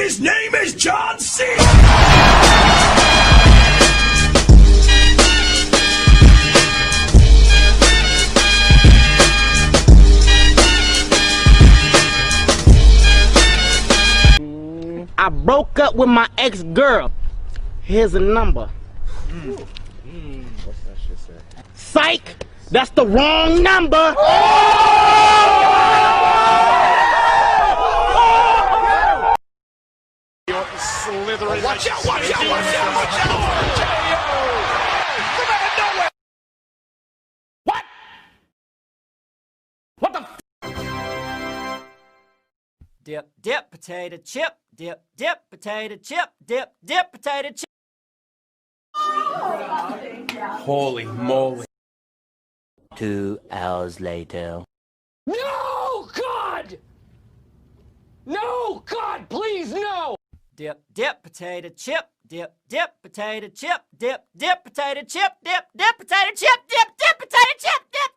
his name is John C. I broke up with my ex-girl. Here's a number. What's that shit say? Psych! That's the wrong number! Slithering. Watch out, watch out, watch out, watch out! Come out of nowhere! What? What the f? Dip, dip, potato chip. Dip, dip, potato chip. Dip, dip, potato chip. Holy moly. 2 hours later. No, God! No, God, please, no! Dip, dip, potato chip. Dip, dip, potato chip. Dip, dip, potato chip. Dip, dip, potato chip. Dip, dip, potato chip. Dip.